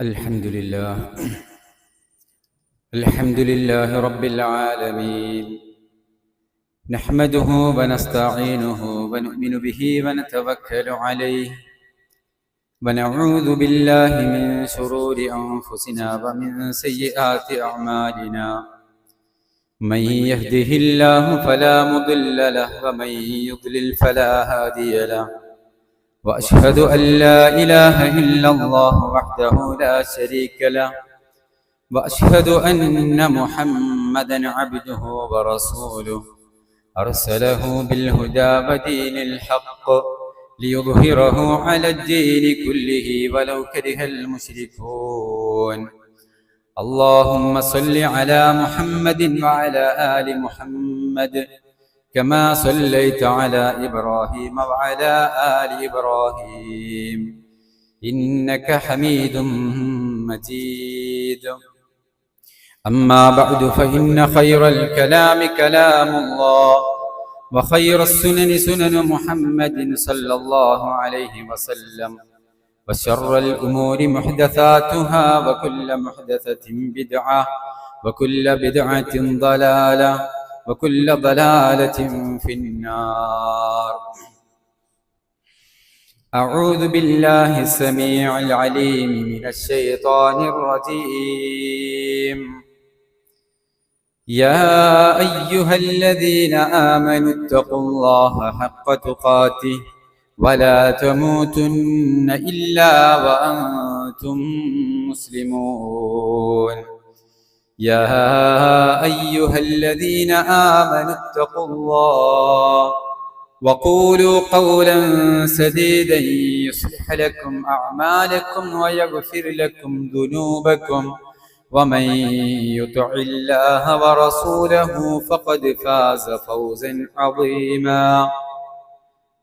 الحمد لله الحمد لله رب العالمين نحمده ونستعينه ونؤمن به ونتوكل عليه ونعوذ بالله من شرور أنفسنا ومن سيئات أعمالنا من يهده الله فلا مضل له ومن يضلل فلا هادي له وأشهد أن لا إله إلا الله وحده لا شريك له وأشهد أن محمدا عبده ورسوله أرسله بالهدى ودين الحق ليظهره على الدين كله ولو كره المشركون اللهم صل على محمد وعلى آل محمد كما صليت على إبراهيم وعلى آل إبراهيم إنك حميد مجيد أما بعد فإن خير الكلام كلام الله وخير السنن سنن محمد صلى الله عليه وسلم وشر الأمور محدثاتها وكل محدثة بدعة وكل بدعة ضلالة وكل ضلالة في النار أعوذ بالله السميع العليم من الشيطان الرجيم يا أيها الذين آمنوا اتقوا الله حق تقاته ولا تموتن إلا وأنتم مسلمون يا أيها الذين آمنوا اتقوا الله وقولوا قولا سديدا يصلح لكم أعمالكم ويغفر لكم ذنوبكم ومن يطع الله ورسوله فقد فاز فوزا عظيما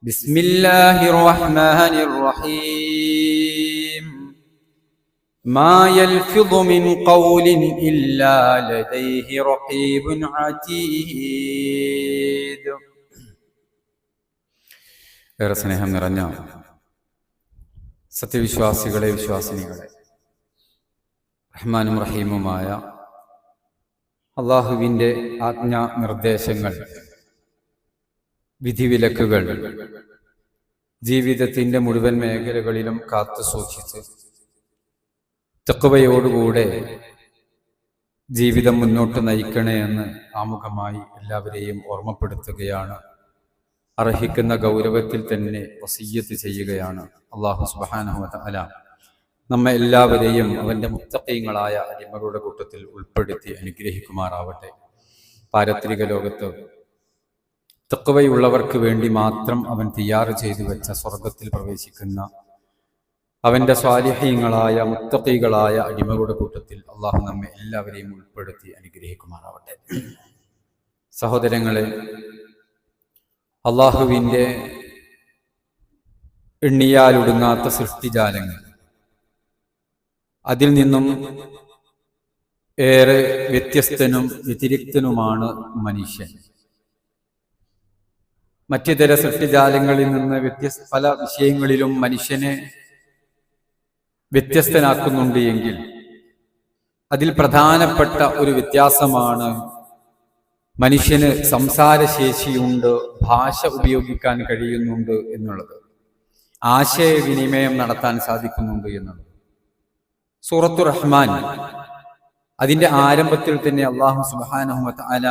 بسم الله الرحمن الرحيم ما يلفظ من قول إلا لديه رقيب عتيد. ഏറെ സ്നേഹം നിറഞ്ഞ സത്യവിശ്വാസികളെ, വിശ്വാസിനികളെ, റഹ്മാനും റഹീമുമായ അള്ളാഹുവിൻ്റെ ആജ്ഞാ നിർദ്ദേശങ്ങൾ, വിധിവിലക്കുകൾ ജീവിതത്തിൻ്റെ മുഴുവൻ മേഖലകളിലും കാത്തു സൂക്ഷിച്ച് തഖ്വയോടുകൂടെ ജീവിതം മുന്നോട്ട് നയിക്കണേ എന്ന് ആമുഖമായി എല്ലാവരെയും ഓർമ്മപ്പെടുത്തുകയാണ്. അർഹിക്കുന്ന ഗൗരവത്തിൽ തന്നെ വസിയ്യത്ത് ചെയ്യുകയാണ്. അല്ലാഹു സുബ്ഹാനഹു വ തആല നമ്മെ എല്ലാവരെയും അവൻ്റെ മുത്തഖീങ്ങളായ അടിമകളുടെ കൂട്ടത്തിൽ ഉൾപ്പെടുത്തി അനുഗ്രഹിക്കുമാറാവട്ടെ. പാരത്രിക ലോകത്ത് തഖ്വയുള്ളവർക്ക് വേണ്ടി മാത്രം അവൻ തയ്യാർ ചെയ്തു വെച്ച സ്വർഗത്തിൽ പ്രവേശിക്കുന്ന അവൻ്റെ സ്വാലിഹീങ്ങളായ മുത്തഖീകളായ അടിമകളുടെ കൂട്ടത്തിൽ അള്ളാഹു നമ്മെ എല്ലാവരെയും ഉൾപ്പെടുത്തി അനുഗ്രഹിക്കുമാറാവട്ടെ. സഹോദരങ്ങളെ, അള്ളാഹുവിൻ്റെ എണ്ണിയാലൊടുങ്ങാത്ത സൃഷ്ടിജാലങ്ങൾ, അതിൽ നിന്നും ഏറെ വ്യത്യസ്തനും വ്യതിരിക്തനുമാണ് മനുഷ്യൻ. മറ്റിതര സൃഷ്ടിജാലങ്ങളിൽ നിന്ന് പല വിഷയങ്ങളിലും മനുഷ്യനെ വ്യത്യസ്തനാക്കുന്നുണ്ട് എങ്കിൽ അതിൽ പ്രധാനപ്പെട്ട ഒരു വ്യത്യാസമാണ് മനുഷ്യന് സംസാരശേഷിയുണ്ട്, ഭാഷ ഉപയോഗിക്കാൻ കഴിയുന്നുണ്ട് എന്നുള്ളത്, ആശയവിനിമയം നടത്താൻ സാധിക്കുന്നുണ്ട് എന്നുള്ളത്. സൂറത്തുർ റഹ്മാൻ അതിൻ്റെ ആരംഭത്തിൽ തന്നെ അല്ലാഹു സുബ്ഹാനഹു വ തആല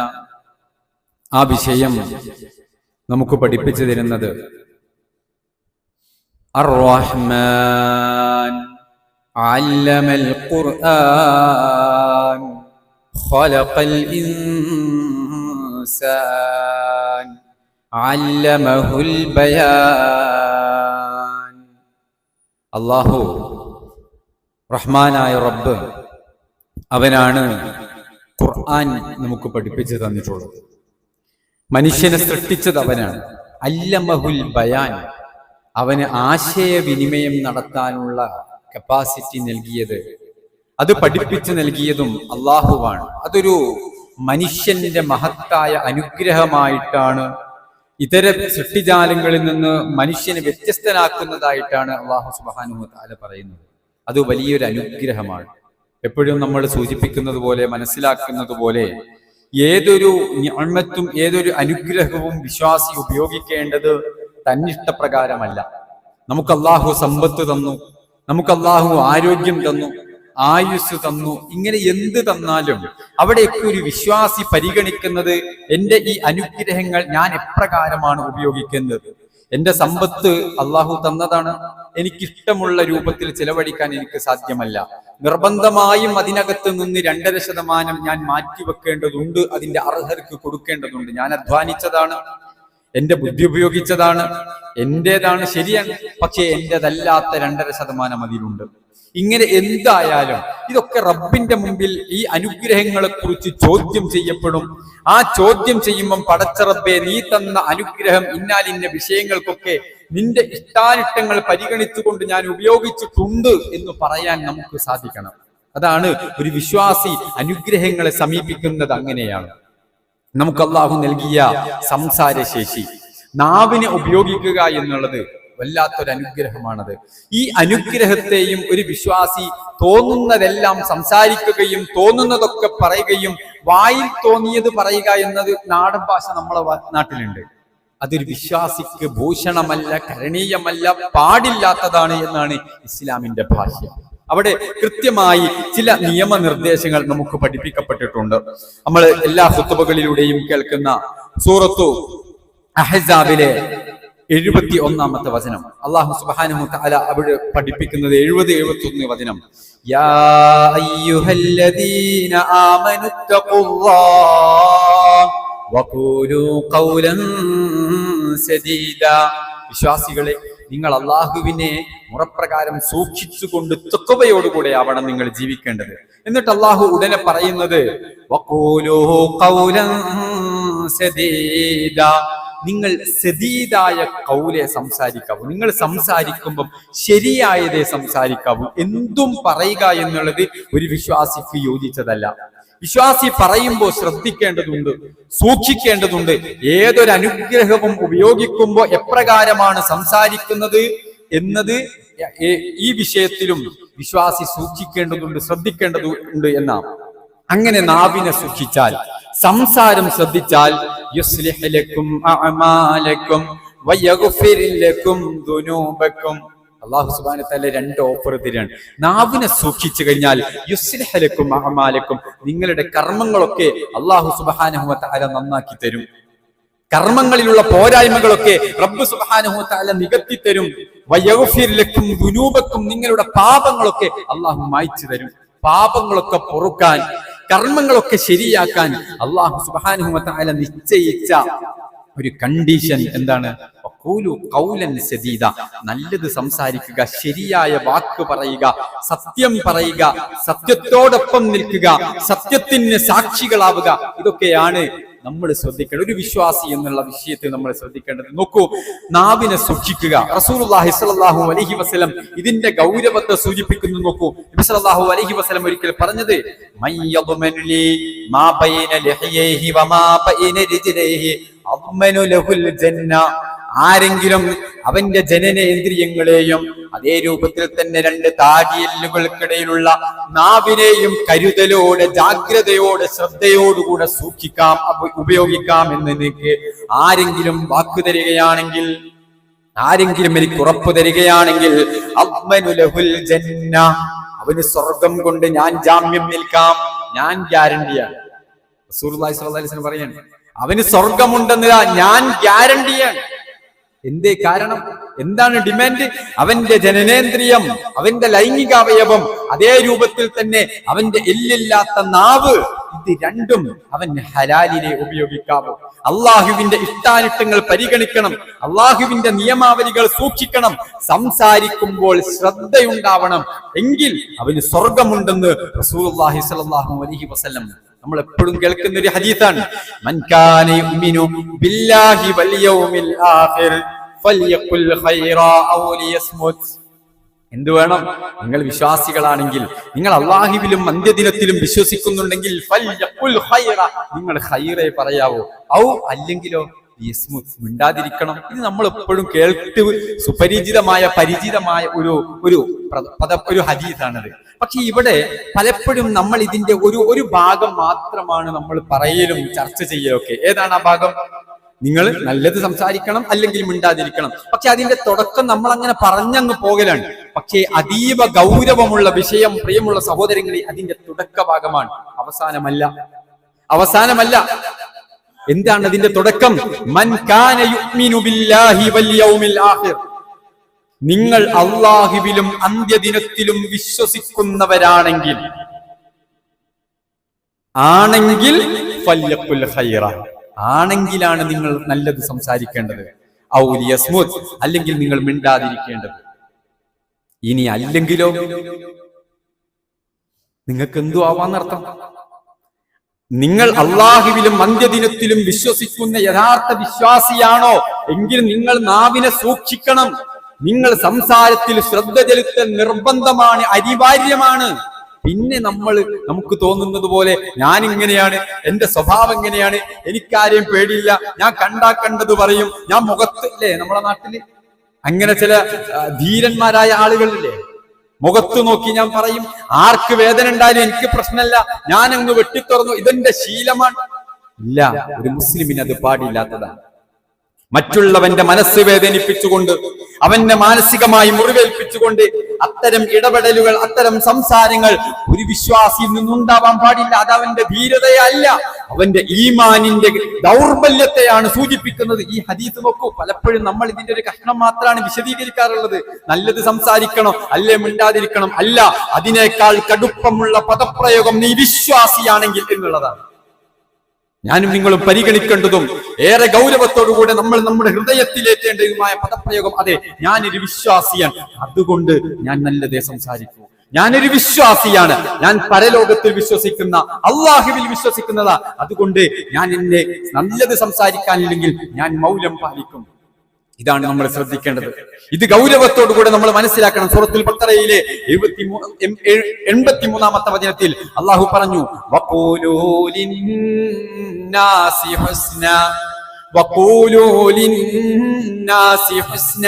ആ വിഷയം നമുക്ക് പഠിപ്പിച്ചു തരുന്നത് അർ-റഹ്മാൻ അല്ലമൽ ഖുർആൻ ഖലഖൽ ഇൻസാൻ അല്ലമഹുൽ ബയാൻ. അല്ലാഹു റഹ്മാനായ റബ്ബ് അവനാണ് ഖുർആൻ നമുക്ക് പഠിപ്പിച്ചു തന്നിട്ടുള്ളത്. മനുഷ്യനെ സൃഷ്ടിച്ചത് അവനാണ്. അല്ലമഹുൽ ബയാൻ, അവന് ആശയവിനിമയം നടത്താനുള്ള കപ്പാസിറ്റി നൽകിയത്, അത് പഠിപ്പിച്ചു നൽകിയതും അള്ളാഹുവാണ്. അതൊരു മനുഷ്യന്റെ മഹത്തായ അനുഗ്രഹമായിട്ടാണ്, ഇതര സൃഷ്ടിജാലങ്ങളിൽ നിന്ന് മനുഷ്യനെ വ്യത്യസ്തനാക്കുന്നതായിട്ടാണ് അല്ലാഹു സുബ്ഹാനഹു വ തആല പറയുന്നത്. അത് വലിയൊരു അനുഗ്രഹമാണ്. എപ്പോഴും നമ്മൾ സൂചിപ്പിക്കുന്നത് പോലെ, മനസ്സിലാക്കുന്നത് പോലെ, ഏതൊരു നിഅമത്തും ഏതൊരു അനുഗ്രഹവും വിശ്വാസി ഉപയോഗിക്കേണ്ടത് തന്നിഷ്ടപ്രകാരമല്ല. നമുക്ക് അല്ലാഹു സമ്പത്ത് തന്നു, നമുക്ക് അല്ലാഹു ആരോഗ്യം തന്നു, ആയുസ് തന്നു, ഇങ്ങനെ എന്ത് തന്നാലും അവിടെയൊക്കെ ഒരു വിശ്വാസി പരിഗണിക്കുന്നത് എന്റെ ഈ അനുഗ്രഹങ്ങൾ ഞാൻ എപ്രകാരമാണ് ഉപയോഗിക്കുന്നത്. എന്റെ സമ്പത്ത് അല്ലാഹു തന്നതാണ്, എനിക്കിഷ്ടമുള്ള രൂപത്തിൽ ചെലവഴിക്കാൻ എനിക്ക് സാധ്യമല്ല. നിർബന്ധമായും അതിനകത്ത് നിന്ന് 2.5% ഞാൻ മാറ്റിവെക്കേണ്ടതുണ്ട്, അതിന്റെ അർഹർക്ക് കൊടുക്കേണ്ടതുണ്ട്. ഞാൻ അധ്വാനിച്ചതാണ്, എന്റെ ബുദ്ധി ഉപയോഗിച്ചതാണ്, എന്റേതാണ്, ശരിയാണ്. പക്ഷേ എന്റേതല്ലാത്ത 2.5% അതിലുണ്ട്. ഇങ്ങനെ എന്തായാലും ഇതൊക്കെ റബ്ബിന്റെ മുമ്പിൽ ഈ അനുഗ്രഹങ്ങളെ കുറിച്ച് ചോദ്യം ചെയ്യപ്പെടും. ആ ചോദ്യം ചെയ്യുമ്പം പടച്ച റബ്ബേ, നീ തന്ന അനുഗ്രഹം ഇന്നാലിന്ന വിഷയങ്ങൾക്കൊക്കെ നിന്റെ ഇഷ്ടാനിഷ്ടങ്ങൾ പരിഗണിച്ചുകൊണ്ട് ഞാൻ ഉപയോഗിച്ചിട്ടുണ്ട് എന്ന് പറയാൻ നമുക്ക് സാധിക്കണം. അതാണ് ഒരു വിശ്വാസി അനുഗ്രഹങ്ങളെ സമീപിക്കുന്നത്. അങ്ങനെയാണ് നമുക്ക് അല്ലാഹു നൽകിയ സംസാരശേഷി, നാവിനെ ഉപയോഗിക്കുക എന്നുള്ളത് വല്ലാത്തൊരു അനുഗ്രഹമാണത്. ഈ അനുഗ്രഹത്തെയും ഒരു വിശ്വാസി തോന്നുന്നതെല്ലാം സംസാരിക്കുകയും തോന്നുന്നതൊക്കെ പറയുകയും വായിൽ തോന്നിയത് പറയുക എന്നത് നാടൻ ഭാഷ നമ്മളെ നാട്ടിലുണ്ട്. അതൊരു വിശ്വാസിക്ക് ഭൂഷണമല്ല, കരണീയമല്ല, പാടില്ലാത്തതാണ് എന്നാണ് ഇസ്ലാമിന്റെ ഭാഷ്യം. അവിടെ കൃത്യമായി ചില നിയമനിർദ്ദേശങ്ങൾ നമുക്ക് പഠിപ്പിക്കപ്പെട്ടിട്ടുണ്ട്. നമ്മൾ എല്ലാ ഖുതുബകളിലൂടെയും കേൾക്കുന്ന സൂറത്തു അഹ്സാബിലെ 71-ാമത്തെ വചനം അല്ലാഹു സുബ്ഹാനഹു തആല അവിടെ പഠിപ്പിക്കുന്നത് 70-71 വചനം. യാ അയ്യുഹല്ലദീന ആമനു തഖുല്ലാഹ വഖൂലു ഖൗലൻ സദീദാ. വിശ്വാസികളെ, നിങ്ങൾ അല്ലാഹുവിനെ മുറപ്രകാരം സൂക്ഷിച്ചുകൊണ്ട് തഖ്വയോടുകൂടെ ആവണം നിങ്ങൾ ജീവിക്കേണ്ടത്. എന്നിട്ട് അല്ലാഹു ഉടനെ പറയുന്നത് വഖൂലു ഖൗലൻ സദീദാ, നിങ്ങൾ സദീദായ ഖൗലെ സംസാരിക്കാവൂ. നിങ്ങൾ സംസാരിക്കുമ്പോൾ ശരിയായതേ സംസാരിക്കാവൂ. എന്തും പറയുക എന്നുള്ളത് ഒരു വിശ്വാസിക്ക് യോജിച്ചതല്ല. വിശ്വാസി പറയുമ്പോൾ ശ്രദ്ധിക്കേണ്ടതുണ്ട്, സൂക്ഷിക്കേണ്ടതുണ്ട്. ഏതൊരു അനുഗ്രഹവും ഉപയോഗിക്കുമ്പോൾ എപ്രകാരമാണ് സംസാരിക്കുന്നത് എന്നത് ഈ വിഷയത്തിലും വിശ്വാസി സൂക്ഷിക്കേണ്ടതുണ്ട്, ശ്രദ്ധിക്കേണ്ടതുണ്ട് എന്നാണ്. അങ്ങനെ നാവിനെ സൂക്ഷിച്ചാൽ, സംസാരം ശ്രദ്ധിച്ചാൽ, യുസ്ലിഹ് ലക്കും അഅമാലക്കും വയഗ്ഫിർ ലക്കും ദുനൂബക്കും. അല്ലാഹു സുബ്ഹാനഹു വതആല 2 ഓഫർ തരാണ്. നാവിനെ സൂക്ഷിച്ചു കഴിഞ്ഞാൽ യുസ്ലിഹ് ലക്കും അഅമാലക്കും, നിങ്ങളുടെ കർമ്മങ്ങളൊക്കെ അല്ലാഹു സുബ്ഹാനഹു വതആല നന്നാക്കി തരും. കർമ്മങ്ങളിലുള്ള പോരായ്മകളൊക്കെ റബ്ബ് സുബ്ഹാനഹു വതആല നികത്തി തരും. വയഗ്ഫിർ ലക്കും ദുനൂബക്കും, നിങ്ങളുടെ പാപങ്ങളൊക്കെ അല്ലാഹു മായ്ച്ചു തരും. പാപങ്ങളൊക്കെ പൊറുക്കാൻ, കർമ്മങ്ങളൊക്കെ ശരിയാക്കാൻ അല്ലാഹു സുബ്ഹാനഹു വതആല നിശ്ചയിച്ച ഒരു കണ്ടീഷൻ എന്താണ്? ഖൂലു ഖൗലൻ സദീദ, നല്ലത് സംസാരിക്കുക, ശരിയായ വാക്ക് പറയുക, സത്യം പറയുക, സത്യത്തോടൊപ്പം നിൽക്കുക, സത്യത്തിന് സാക്ഷികളാവുക. ഇതൊക്കെയാണ് നമ്മൾ ശ്രദ്ധിക്കേണ്ടത്. ഒരു വിശ്വാസി എന്നുള്ള വിഷയത്തെ നമ്മൾ ശ്രദ്ധിക്കേണ്ടത്. നോക്കൂ, നാവിനെ സൂക്ഷിക്കുക. റസൂലുള്ളാഹി സ്വല്ലല്ലാഹു അലൈഹി വസല്ലം ഇതിന്റെ ഗൗരവത്തെ സൂചിപ്പിക്കുന്നു. നോക്കൂ, നബി സ്വല്ലല്ലാഹു അലൈഹി വസല്ലം ഒരിക്കൽ പറഞ്ഞത് മയ്യദ്മനു ലി മാ ബൈന ലഹിയൈഹി വമാ ബൈന റിജ്ലൈഹി അദ്മനു ലഹുൽ ജന്ന. ആരെങ്കിലും അവന്റെ ജനനേന്ദ്രിയങ്ങളെയും അതേ രൂപത്തിൽ തന്നെ 2 താടിയെല്ലുകൾക്കിടയിലുള്ള നാവിനെയും കരുതലോടെ, ജാഗ്രതയോടെ, ശ്രദ്ധയോടുകൂടെ സൂക്ഷിക്കാം, ഉപയോഗിക്കാം എന്ന് എനിക്ക് ആരെങ്കിലും വാക്കു തരികയാണെങ്കിൽ, ആരെങ്കിലും എനിക്ക് ഉറപ്പ് തരികയാണെങ്കിൽ അദ്മനു ലഹുൽ ജന്ന, അവന് സ്വർഗം കൊണ്ട് ഞാൻ ജാമ്യം നിൽക്കാം, ഞാൻ ഗ്യാരണ്ടിയാണ്. റസൂലുള്ളാഹി സ്വല്ലല്ലാഹു അലൈഹി വസല്ലം പറയാണ്, അവന് സ്വർഗമുണ്ടെന്ന് ഞാൻ ഗ്യാരണ്ടിയാണ്. എന്തേ കാരണം? എന്താണ് ഡിമാൻഡ്? അവന്റെ ജനനേന്ദ്രിയം, അവന്റെ ലൈംഗികാവയവം, അതേ രൂപത്തിൽ തന്നെ അവന്റെ എല്ലില്ലാത്ത നാവ്, ഇത് രണ്ടും അവൻ ഹലാലിനെ ഉപയോഗിക്കാവൂ. അള്ളാഹുവിന്റെ ഇഷ്ടാനിഷ്ടങ്ങൾ പരിഗണിക്കണം, അള്ളാഹുവിന്റെ നിയമാവലികൾ സൂക്ഷിക്കണം, സംസാരിക്കുമ്പോൾ ശ്രദ്ധയുണ്ടാവണം. എങ്കിൽ അവന് സ്വർഗമുണ്ടെന്ന് റസൂലുള്ളാഹി സ്വല്ലല്ലാഹു അലൈഹി വസല്ലം നമ്മൾ എപ്പോഴും കേൾക്കുന്ന ഒരു ഹദീസാണ്. മൻ കാന യുമിനു ബില്ലാഹി വൽ യൗമിൽ ആഖിർ ഫൽയഖുൽ ഖൈറാ ഔ ലിയസ്മുത്. എന്ത് വേണം? നിങ്ങൾ വിശ്വാസികളാണെങ്കിൽ, നിങ്ങൾ അല്ലാഹുവിലും അന്ത്യദിനത്തിലും വിശ്വസിക്കുന്നുണ്ടെങ്കിൽ ഫൽയഖുൽ ഖൈറ, നിങ്ങൾ ഖൈറേ പറയാവൂ. ഔ അല്ലെങ്കിലോ യസ്മുത്, മിണ്ടാതിരിക്കണം. ഇത് നമ്മൾ എപ്പോഴും കേട്ട് പരിചിതമായ ഒരു ഹദീസാണത്. പക്ഷെ ഇവിടെ പലപ്പോഴും നമ്മൾ ഇതിന്റെ ഒരു ഭാഗം മാത്രമാണ് നമ്മൾ പറയലും ചർച്ച ചെയ്യലൊക്കെ. ഏതാണ് ആ ഭാഗം? നിങ്ങൾ നല്ലത് സംസാരിക്കണം, അല്ലെങ്കിൽ മിണ്ടാതിരിക്കണം. പക്ഷെ അതിന്റെ തുടക്കം നമ്മൾ അങ്ങനെ പറഞ്ഞങ്ങ് പോകലാണ്. പക്ഷേ അതീവ ഗൗരവമുള്ള വിഷയം, പ്രിയമുള്ള സഹോദരങ്ങളെ, അതിന്റെ തുടക്ക ഭാഗമാണ്, അവസാനമല്ല. എന്താണ് അതിന്റെ തുടക്കം? മൻ കാന യുഅ്മിനു ബില്ലാഹി വൽ യൗമിൽ ആഖിർ. നിങ്ങൾ അല്ലാഹുവിലും അന്ത്യദിനത്തിലും വിശ്വസിക്കുന്നവരാണെങ്കിൽ ഫല്യഖുൽ ഖൈറ, ആണെങ്കിലാണ് നിങ്ങൾ നല്ലത് സംസാരിക്കേണ്ടത്. ഔ ലിയസ്മുത്, അല്ലെങ്കിൽ നിങ്ങൾ മിണ്ടാതിരിക്കേണ്ടത്. ഇനി അല്ലെങ്കിലോ നിങ്ങൾക്ക് എന്തു ആവാന്നർത്ഥം? നിങ്ങൾ അള്ളാഹുവിലും അന്ത്യദിനത്തിലും വിശ്വസിക്കുന്ന യഥാർത്ഥ വിശ്വാസിയാണോ എങ്കിൽ നിങ്ങൾ നാവിനെ സൂക്ഷിക്കണം. നിങ്ങൾ സംസാരത്തിൽ ശ്രദ്ധ ചെലുത്തൽ നിർബന്ധമാണ്, അനിവാര്യമാണ്. പിന്നെ നമുക്ക് തോന്നുന്നത് പോലെ ഞാൻ ഇങ്ങനെയാണ്, എന്റെ സ്വഭാവം എങ്ങനെയാണ്, എനിക്കാരെയും പേടിയില്ല, ഞാൻ കണ്ടത് പറയും, ഞാൻ മുഖത്തില്ലേ, നമ്മുടെ നാട്ടില് അങ്ങനെ ചില ധീരന്മാരായ ആളുകളില്ലേ, മുഖത്ത് നോക്കി ഞാൻ പറയും, ആർക്ക് വേദന ഉണ്ടായാലും എനിക്ക് പ്രശ്നമല്ല, ഞാൻ അങ്ങ് വെട്ടിത്തുറന്നു, ഇതെന്റെ ശീലമാണ്. ഇല്ല, ഒരു മുസ്ലിമിന് അത് പാടില്ലാത്തതാണ്. മറ്റുള്ളവന്റെ മനസ്സ് വേദനിപ്പിച്ചുകൊണ്ട്, അവന്റെ മാനസികമായി മുറിവേൽപ്പിച്ചുകൊണ്ട് അത്തരം ഇടപെടലുകൾ, അത്തരം സംസാരങ്ങൾ ഒരു വിശ്വാസിയിൽ നിന്നുണ്ടാവാൻ പാടില്ല. അത് അവന്റെ ധീരതയല്ല, അവന്റെ ഈമാനിന്റെ ദൗർബല്യത്തെയാണ് സൂചിപ്പിക്കുന്നത്. ഈ ഹദീസ് നോക്കൂ, പലപ്പോഴും നമ്മൾ ഇതിന്റെ ഒരു കഷ്ണം മാത്രമാണ് വിശദീകരിക്കാറുള്ളത്. നല്ലത് സംസാരിക്കണോ, അല്ലേ മിണ്ടാതിരിക്കണം, അല്ല, അതിനേക്കാൾ കടുപ്പമുള്ള പദപ്രയോഗം നീ വിശ്വാസിയാണെങ്കിൽ എന്നുള്ളതാണ്. ഞാനും നിങ്ങളും പരിഗണിക്കേണ്ടതും ഏറെ ഗൗരവത്തോടുകൂടെ നമ്മൾ നമ്മുടെ ഹൃദയത്തിലേറ്റേണ്ടതുമായ പദപ്രയോഗം, അതെ, ഞാനൊരു വിശ്വാസിയാണ്, അതുകൊണ്ട് ഞാൻ നല്ലതേ സംസാരിക്കൂ. ഞാനൊരു വിശ്വാസിയാണ്, ഞാൻ പരലോകത്തിൽ വിശ്വസിക്കുന്ന, അള്ളാഹുവിൽ വിശ്വസിക്കുന്നതാ, അതുകൊണ്ട് ഞാൻ എന്നെ നല്ലത് സംസാരിക്കാനില്ലെങ്കിൽ ഞാൻ മൗനം പാലിക്കും. ഇതാണ് നമ്മൾ ശ്രദ്ധിക്കേണ്ടത്. ഇത് ഗൗരവത്തോടുകൂടെ നമ്മൾ മനസ്സിലാക്കണം. സൂറത്തുൽ ബഖറയിലെ 83-ാമത്തെ വചനത്തിൽ അള്ളാഹു പറഞ്ഞു, വഖൂലൂ ലിന്നാസി ഹുസ്ന,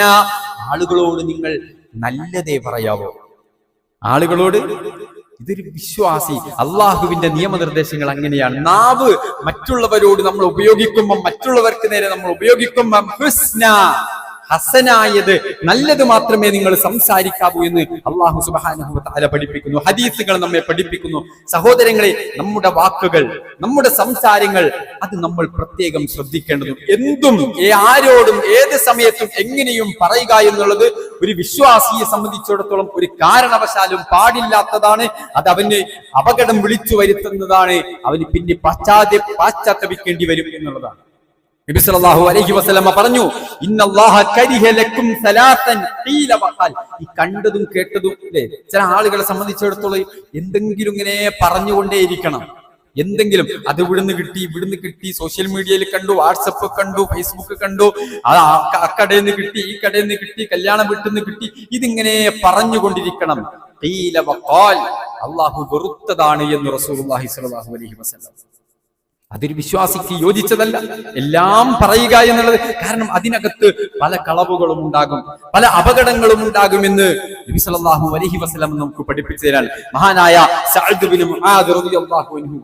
ആളുകളോട് നിങ്ങൾ നല്ലതേ പറയാവോ. ആളുകളോട്, ഇതൊരു വിശ്വാസി, അള്ളാഹുവിന്റെ നിയമനിർദ്ദേശങ്ങൾ അങ്ങനെയാണ്. നാവ് മറ്റുള്ളവരോട് നമ്മൾ ഉപയോഗിക്കുമ്പോൾ, മറ്റുള്ളവർക്ക് നേരെ നമ്മൾ ഉപയോഗിക്കുമ്പോൾ ഹുസ്ന, ഹസനായത്, നല്ലത് മാത്രമേ നിങ്ങൾ സംസാരിക്കാവൂ എന്ന് അള്ളാഹു സുബ്ഹാനഹു വ തആല പഠിപ്പിക്കുന്നു. ഹദീസുകൾ നമ്മെ പഠിപ്പിക്കുന്നു. സഹോദരങ്ങളെ, നമ്മുടെ വാക്കുകൾ, നമ്മുടെ സംസാരങ്ങൾ, അത് നമ്മൾ പ്രത്യേകം ശ്രദ്ധിക്കേണ്ടതും, എന്തും ആരോടും ഏത് സമയത്തും എങ്ങനെയും പറയുക എന്നുള്ളത് ഒരു വിശ്വാസിയെ സംബന്ധിച്ചിടത്തോളം ഒരു കാരണവശാലും പാടില്ലാത്തതാണ്. അത് അവന് അപകടം വിളിച്ചു വരുത്തുന്നതാണ്. അവന് പിന്നെ പാശ്ചാത്തപിക്കേണ്ടി വരും എന്നുള്ളതാണ്. നബി സല്ലല്ലാഹു അലൈഹി വസല്ലമ പറഞ്ഞു, ഇന്നല്ലാഹ കരിഹ ലക്കും സലാസൻ ഖീല വഖാൽ. ഈ കണ്ടതും കേട്ടതും അല്ലേ, ചില ആളുകളെ സംബന്ധിച്ചിടത്തോളം എന്തെങ്കിലും ഇങ്ങനെ പറഞ്ഞുകൊണ്ടേയിരിക്കണം. എന്തെങ്കിലും, അത് ഇവിടുന്ന് കിട്ടി, സോഷ്യൽ മീഡിയയിൽ കണ്ടു, വാട്സപ്പ് കണ്ടു, ഫേസ്ബുക്ക് കണ്ടു, ആ കടയിൽ നിന്ന് കിട്ടി, ഈ കടയിൽ നിന്ന് കിട്ടി, കല്യാണം വീട്ടിൽ നിന്ന് കിട്ടി, ഇതിങ്ങനെ പറഞ്ഞുകൊണ്ടിരിക്കണം. ഖീല വഖാൽ, അല്ലാഹു വെറുത്തതാണ് എന്ന് റസൂലുള്ളാഹി സ്വല്ലല്ലാഹു അലൈഹി വസല്ലം. അതൊരു വിശ്വാസിക്ക് യോജിച്ചതല്ല, എല്ലാം പറയുക എന്നുള്ളത്. കാരണം അതിനകത്ത് പല കളവുകളും ഉണ്ടാകും, പല അപകടങ്ങളും ഉണ്ടാകുമെന്ന് നബി സല്ലല്ലാഹു അലൈഹി വസല്ലം നമുക്ക് പഠിപ്പിച്ചു തരാൻ. മഹാനായ സഅദ് ബിൻ മുആദ് റളിയല്ലാഹു അൻഹു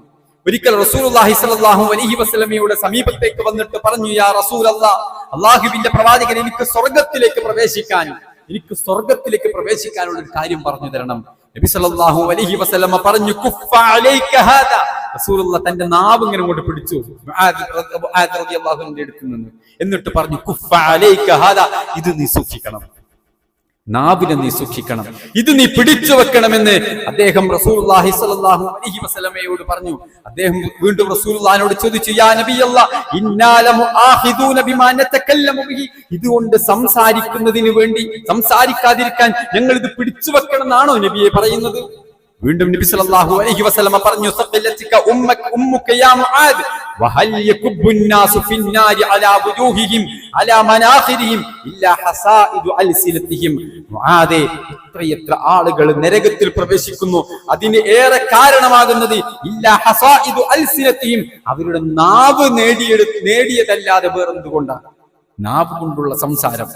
ഒരിക്കൽ റസൂലുള്ളാഹി സ്വല്ലല്ലാഹു അലൈഹി വസല്ലമയുടെ സമീപത്തേക്ക് വന്നിട്ട് പറഞ്ഞു, യാ റസൂലല്ലാഹ്, അല്ലാഹുവിന്റെ പ്രവാചകൻ, എനിക്ക് സ്വർഗ്ഗത്തിലേക്ക് പ്രവേശിക്കാനുള്ള ഒരു കാര്യം പറഞ്ഞു തരണം. നബി സല്ലല്ലാഹു അലൈഹി വസല്ലമ പറഞ്ഞു, കുഫ അലൈക ഹാദാ. റസൂലുള്ളാഹി തന്റെ നാവ് ഇങ്ങനെ കൊണ്ട് പിടിച്ചു മുആദ് റളിയല്ലാഹു അൻഹുവിന്റെ അടുത്ത് നിന്ന്, എന്നിട്ട് പറഞ്ഞു, കുഫ അലൈക ഹാദാ, ഇത് നീ സൂക്ഷിക്കണം, നാവിനെ നീ സൂക്ഷിക്കണം, ഇത് നീ പിടിച്ചു വെക്കണമെന്ന് അദ്ദേഹം റസൂലുള്ളാഹി സ്വല്ലല്ലാഹു അലൈഹി വസല്ലമയോട് പറഞ്ഞു. അദ്ദേഹം വീണ്ടും റസൂലുള്ളാഹിനോട് ചോദിച്ചു, യാ നബിയല്ലാഹ്, ഇന്നാ ലമുആഖിദൂന ബിമാ നതകല്ലമു ബിഹി. ഇതുകൊണ്ട് സംസാരിക്കുന്നതിന് വേണ്ടി, സംസാരിക്കാതിരിക്കാൻ ഞങ്ങൾ ഇത് പിടിച്ചു വെക്കണം എന്നാണോ നബിയെ പറയുന്നത്? വീണ്ടും നബി സല്ലല്ലാഹു അലൈഹി വസല്ലം പറഞ്ഞു സഖലതിക ഉമ്മുക യാ മുആദ് വഹൽ യകുബ്ബുൻ നാസു ഫിന്നാരി അലാ വുജൂഹിഹിം അലാ മനാഖിരിഹിം ഇല്ലാ ഹസായിദു അൽസിലതിഹിം. മുആദേ, എത്ര ആളുകൾ നരകത്തിൽ പ്രവേശിക്കുന്നു, അതിന് ഏറെ കാരണമാകുന്നത് ഇല്ലാ ഹസായിദു അൽസിലതിഹിം, അവരുടെ നാവ് നേടിയതല്ലാതെ വേറെന്തുകൊണ്ടാണ്? നാവ് കൊണ്ടുള്ള സംസാരം,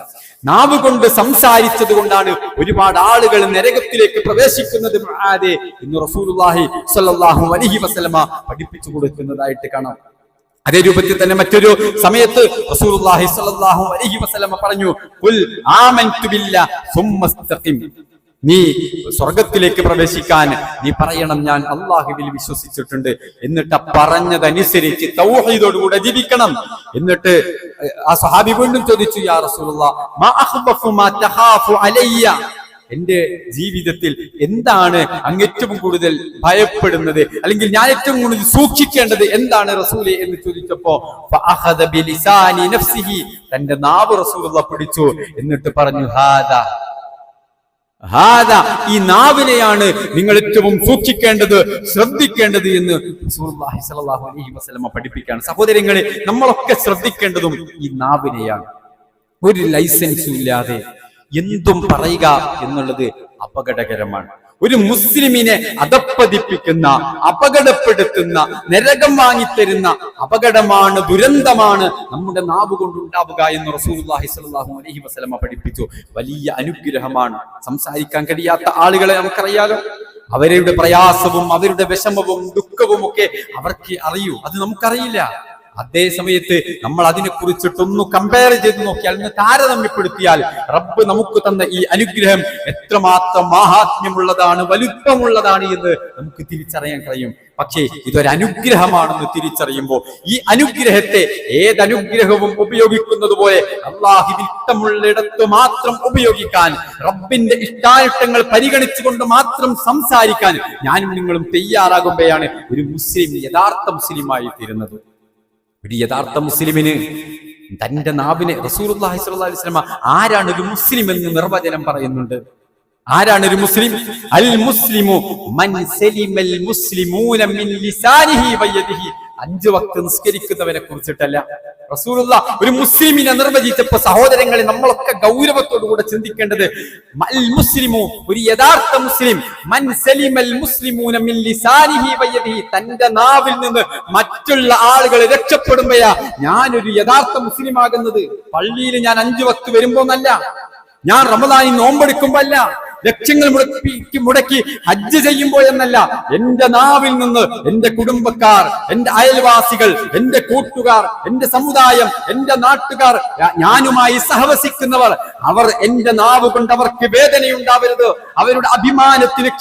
നാവ് കൊണ്ട് സംസാരിച്ചത് കൊണ്ടാണ് ഒരുപാട് ആളുകൾ നരകത്തിലേക്ക് പ്രവേശിക്കുന്നത് മുആദേ എന്ന് റസൂലുള്ളാഹി സ്വല്ലല്ലാഹു അലൈഹി വസല്ലമ പഠിപ്പിച്ചു കൊടുക്കുന്നതായിട്ട് കാണാം. അതേ രൂപത്തിൽ തന്നെ മറ്റൊരു സമയത്ത് റസൂലുള്ളാഹി സ്വല്ലല്ലാഹു അലൈഹി വസല്ലമ പറഞ്ഞു, ഖുൽ ആമൻതു ബില്ലാഹി സുമ്മസ്തഖിം. നീ സ്വർഗത്തിലേക്ക് പ്രവേശിക്കാൻ നീ പറയണം, ഞാൻ അല്ലാഹുവിൽ വിശ്വസിച്ചിട്ടുണ്ട്, എന്നിട്ട് പറഞ്ഞതനുസരിച്ച് തൗഹീദോടുകൂടെ ജീവിക്കണം. എന്നിട്ട് ആ സ്വഹാബി വീണ്ടും ചോദിച്ചു, യാ റസൂലുള്ളാഹ് മാ അഖ്ബഫു മാ തഖാഫു അലയ്യ, എന്റെ ജീവിതത്തിൽ എന്താണ് അങ്ങ് ഏറ്റവും കൂടുതൽ ഭയപ്പെടുന്നത്, അല്ലെങ്കിൽ ഞാൻ ഏറ്റവും കൂടുതൽ സൂക്ഷിക്കേണ്ടത് എന്താണ് റസൂലേ എന്ന് ചോദിച്ചപ്പോ ഫഅഖദ ബിലിസാനി നഫ്സിഹി, തന്റെ നാവ് റസൂലുള്ളാഹ് പിടിച്ചു. എന്നിട്ട് പറഞ്ഞു, ഈ നാവിനെയാണ് നിങ്ങൾ ഏറ്റവും സൂക്ഷിക്കേണ്ടത്, ശ്രദ്ധിക്കേണ്ടത് എന്ന് റസൂലുള്ളാഹി സ്വല്ലല്ലാഹു അലൈഹി വസല്ലം പഠിപ്പിക്കുകയാണ്. സഹോദരങ്ങളെ, നമ്മളൊക്കെ ശ്രദ്ധിക്കേണ്ടതും ഈ നാവിനെയാണ്. ഒരു ലൈസൻസും ഇല്ലാതെ എന്തും പറയുക എന്നുള്ളത് അപകടകരമാണ്. ഒരു മുസ്ലിമിനെ അധപ്പതിപ്പിക്കുന്ന, അപകടപ്പെടുത്തുന്ന, നരകം വാങ്ങിത്തരുന്ന അപകടമാണ്, ദുരന്തമാണ് നമ്മുടെ നാവ് കൊണ്ടുണ്ടാവുക എന്ന് റസൂലുള്ളാഹി സ്വല്ലല്ലാഹു അലൈഹി വസല്ലം പഠിപ്പിച്ചു. വലിയ അനുഗ്രഹമാണ്. സംസാരിക്കാൻ കഴിയാത്ത ആളുകളെ നമുക്കറിയാലോ, അവരുടെ പ്രയാസവും അവരുടെ വിഷമവും ദുഃഖവും ഒക്കെ അവർക്ക് അറിയൂ, അത് നമുക്കറിയില്ല. അതേ സമയത്ത് നമ്മൾ അതിനെ കുറിച്ചിട്ടൊന്ന് കമ്പയർ ചെയ്ത് നോക്കിയാൽ, താരതമ്യപ്പെടുത്തിയാൽ റബ്ബ് നമുക്ക് തന്ന ഈ അനുഗ്രഹം എത്രമാത്രം മഹാത്മ്യമുള്ളതാണ്, വലുപ്പമുള്ളതാണ് എന്ന് നമുക്ക് തിരിച്ചറിയാൻ കഴിയും. പക്ഷേ ഇതൊരു അനുഗ്രഹമാണെന്ന് തിരിച്ചറിയുമ്പോൾ ഈ അനുഗ്രഹത്തെ ഏതനുഗ്രഹവും ഉപയോഗിക്കുന്നത് പോലെ അല്ലാഹുവിന് ഇഷ്ടമുള്ളിടത്ത് മാത്രം ഉപയോഗിക്കാൻ, റബ്ബിന്റെ ഇഷ്ടാനിഷ്ടങ്ങൾ പരിഗണിച്ചുകൊണ്ട് മാത്രം സംസാരിക്കാൻ ഞാനും നിങ്ങളും തയ്യാറാകുമ്പോഴാണ് ഒരു മുസ്ലിം യഥാർത്ഥ മുസ്ലിമായി തീരുന്നത്. ഒരു യഥാർത്ഥ മുസ്ലിമിന് തന്റെ നാവിനെ റസൂലുള്ളാഹി സ്വല്ലല്ലാഹു അലൈഹി വസല്ലം ആരാണ് ഒരു മുസ്ലിം എന്ന് നിർവചനം പറയുന്നുണ്ട്. ആരാണ് ഒരു മുസ്ലിം? അൽ മുസ്ലിമു മൻ സലിമൽ മുസ്ലിമൂന മിൻ ലിസാനിഹി വയദിഹി. 5 വക്ത് നിസ്കരിക്കുന്നവനെ കുറിച്ചിട്ടല്ല റസൂലുള്ളാഹ് ഒരു മുസ്ലിമിനെ നിർവചിച്ചപ്പോൾ സഹോദരങ്ങളെ, നമ്മളൊക്കെ ഗൗരവത്തോടുകൂടെ ചിന്തിക്കേണ്ടത് അൽ മുസ്ലിമു, ഒരു യഥാർത്ഥ മുസ്ലിം, മൻ സലിമൽ മുസ്ലിമൂന മിൻ ലിസാനിഹി വയദിഹി, തന്റെ നാവിൽ നിന്ന് മറ്റുള്ള ആളുകൾ രക്ഷപ്പെടുമ്പോഴാ ഞാനൊരു യഥാർത്ഥ മുസ്ലിം ആകുന്നത്. പള്ളിയിൽ ഞാൻ 5 വക്ത് വരുമ്പോന്നല്ല, ഞാൻ റമദാനിൽ നോമ്പെടുക്കുമ്പോ അല്ല, ലക്ഷങ്ങൾ മുടക്കി ഹജ്ജ് ചെയ്യുമ്പോഴെന്നല്ല, എന്റെ നാവിൽ നിന്ന് എന്റെ കുടുംബക്കാർ, എന്റെ അയൽവാസികൾ, എന്റെ കൂട്ടുകാർ, എന്റെ സമുദായം, എന്റെ നാട്ടുകാർ, ഞാനുമായി സഹവസിക്കുന്നവർ, അവർ എന്റെ നാവ് കൊണ്ട് അവർക്ക് വേദനയുണ്ടാവരുത്, അവരുടെ അഭിമാനത്തിന്